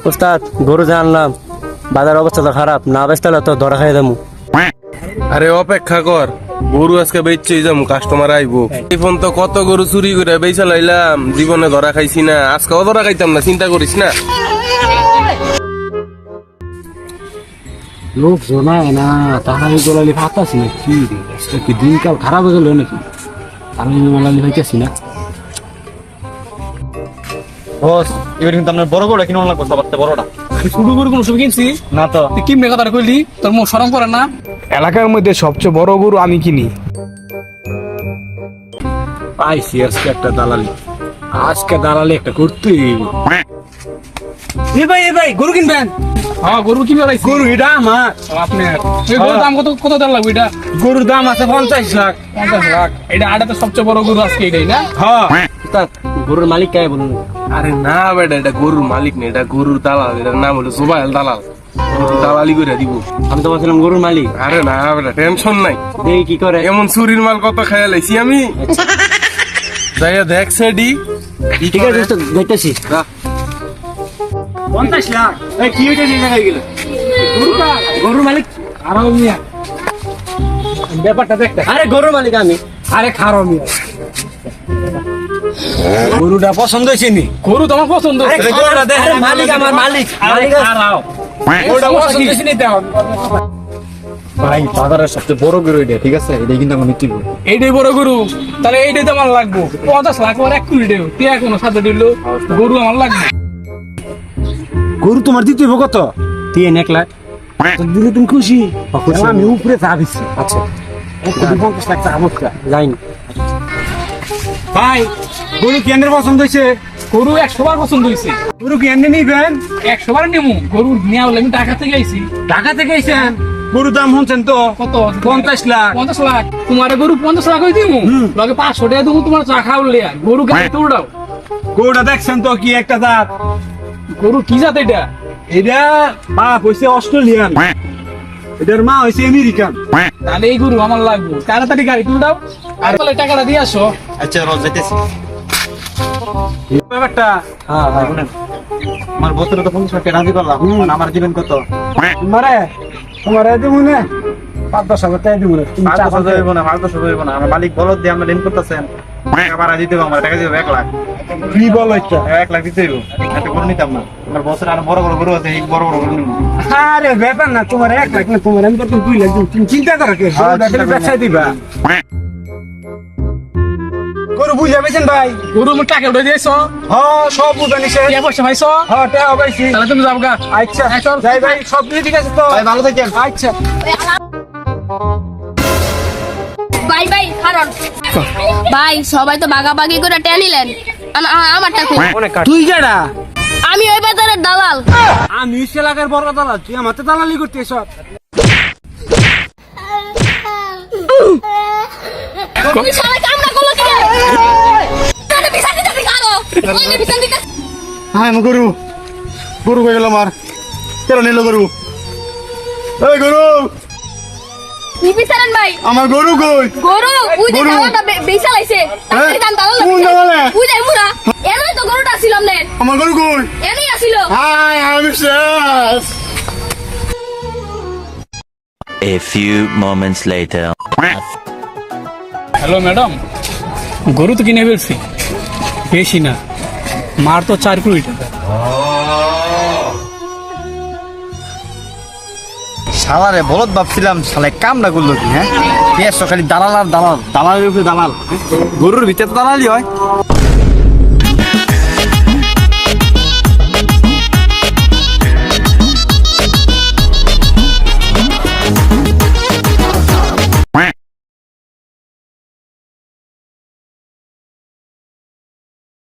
ওস্তাদ গরু যে আনলাম বাজার অবস্থা তো খারাপ, না বেচতে তো ধরা খাই দামু। আরে অপেক্ষা কর, গরু আজকে বেচছেই যাম, কাস্টমার আইবো। এই ফোন তো কত গরু চুরি করে বেচা লাইলাম, জীবনে ধরা খাইছি না, আজকেও ধরা খাইতাম না, চিন্তা করিস না। লোক জোনায় না তাড়াতাড়ি গোলালি ফাটাছি না কি রে, আজকে কি দিনকাল খারাপ হয়ে গেল নাকি? তাড়াতাড়ি গোলালি হইতেছি না। বস এবার কিন্তু আপনার বড় গরুটা কিনে লাগবে, সবার থেকে বড়টা। আমি শুরু করে কোনো সুযোগ কিনছি না তো তুই কি মেয়ে কথা কইলি? তোর মুখ সরম করে না? এলাকার মধ্যে সবচেয়ে বড় গরু আমি কিনি। পাইছি আজকে একটা দালালি, আজকে দালালি একটা করতেই হইব। এ ভাই গরু কিনবেন? হ্যাঁ গরু কিনবে ভাই। গরু এটা আমার আপনার। এই গরুর দাম কত কত দাম লাগবে? এটা গরুর দাম আছে 50 লাখ। 50 লাখ? এটা আড়াতে সবচেয়ে বড় গরু আজকে এটাই না? হ্যাঁ। ওস্তাদ গরুর মালিক কে বলুন? আরে না বেটা, এটা গরুর মালিক না, এটা গরুর দালাল, এটার নাম হলো জুবাইল দালাল। দালালি করে দিব। আমি তো বলছিলাম গরুর মালিক। আরে না বেটা, টেনশন নাই, দেখি কি করে। এমন চুরির মাল কত খেয়াল আইছি আমি। যাইয়া দেখ সেডি। ঠিক আছে ওস্তাদ, দেখতেছি। 50 লাখ? এই কি হইছে এই জায়গায় গেল? গরুর মালিক? আরাম মিয়া, ব্যাপারটা দেখতে। আরে গরুর মালিক আমি। আরে খারাপ মিয়া, গরুটা পছন্দ হয়েছে নি? গরু তোমার পছন্দ হয়েছে? আরে গরুটা দেখ, আরে মালিক আমার মালিক। মালিক খারাপ গরুটা পছন্দ হয়েছে নি? দেখো ভাই বাজারের সবচেয়ে বড় গরু এটা, ঠিক আছে? এটাই কিন্তু আমার নিতে হবে। এইটাই বড় গরু, তাহলে এইটাই তো আমার লাগবো। 50 লাখ আর 1 কোটি দেব, তুই কোনো সাথে দিল গরু আমার লাগবে। গরু তোমার দিতে হবে কত? 3 লাখ। দিলে তুমি খুশি? আমি উপরে চাবিছি। আচ্ছা 50 লাখ চাবো। যাইনি। ভাই গরু কি এনের পছন্দ হয়েছে? গরু 100 বার পছন্দ হয়েছে। গরু কি এনে নিবেন? 100 বার নেবো। গরু নেওয়া হলে আমি ঢাকা থেকে আইছি। ঢাকা থেকে আইছেন? গরুর দাম শুনছেন তো কত? 50 লাখ। 50 লাখ? তোমার গরু 50 লাখ হয়ে দিব, লগে 500 টাকা দেবো তোমার চা খাওয়ালে। গরু গাড়ি তো উড়াও। গরুটা দেখছেন তো কি একটা জাত? গরু কি জাত এটা? এটা বাপ হইছে অস্ট্রেলিয়ান, এটার মা হইছে আমেরিকান। তাহলে এই গরু আমার লাগবে, তাড়াতাড়ি গাড়ি তুলে দাও আর তাহলে টাকাটা দিয়ে আসো। আচ্ছা রোজ যাইতেছি। ব্যাপারটা হ্যাঁ হ্যাঁ। আমার বছরে তো 50 লাখ টাকা রাজি করলাম, আমার দিবেন কত? তোমারে দিব না 5-10 হাজার টাকা দিব না। তুমি চা 5-10 হাজার হইব না, 5-10 হইব না। আমার মালিক বলদ দিয়ে আমরা ঋণ করতেছেন, টাকা ভাড়া দিতে হবে, আমার টাকা দিতে হবে 1 লাখ। কি বলো এটা? 1 লাখ দিতে হইব, একটা গরু নিতাম না। আমার বছরে আরো বড় বড় গরু আছে, এই বড় বড় গরু নিব। আরে ব্যাপার না, তোমার 1 লাখ না, তোমার আমি কত 2 লাখ দিব। তুমি চিন্তা করো কে? ব্যবসা দিবা। গরু বুঝা পেয়েছেন ভাই? গরু আমার টাকা উঠে দিয়েছো? হ্যাঁ সব বুঝা নিছে। কে পয়সা পাইছো? হ্যাঁ টাকা পাইছি। তাহলে তুমি যাও গা। আচ্ছা যাই ভাই, সব কিছু ঠিক আছে তো? ভাই ভালো থাকেন। আচ্ছা ভাই ভাই কারণ ভাই সবাই তো বাগাবাগি করে টেনে নিলেন, আমারটা কই? তুই কেডা? আমি ওই বাজারের দালাল। আমি এলাকার বড় দালাল, তুই আমার তো দালালি করতে সব। তুমি সবাই কামড়া করলো কি? আরে বিছান দিতে কারো ওই বিছান দিতে। হ্যাঁ আমি গরু গরু হয়ে গেল আমার, কেন নিল গরু? এই গরু কি বিছানেন ভাই? আমার গরু কই? গরু ওই যে গরু। দালালটা বেচা লাইছে, তাড়াতাড়ি দাম দালাল কোন দালালে? ওই যে মুরা এরই তো গরুটা ছিল আমনের, আমার গরু কই? এরই আছিল। হাই আমি শেষ। A few moments later. Hello madam, গরু তো কিনে ফেলছি, বেশি না, মার তো 4 কোটি টাকা। শালারে বলদ ভাবছিলাম, শালা কামটা করলো কি? হ্যাঁ খালি দালাল আর দালাল, দালালের উপরে দালাল। গরুর ভিতরে তো দালালি হয়।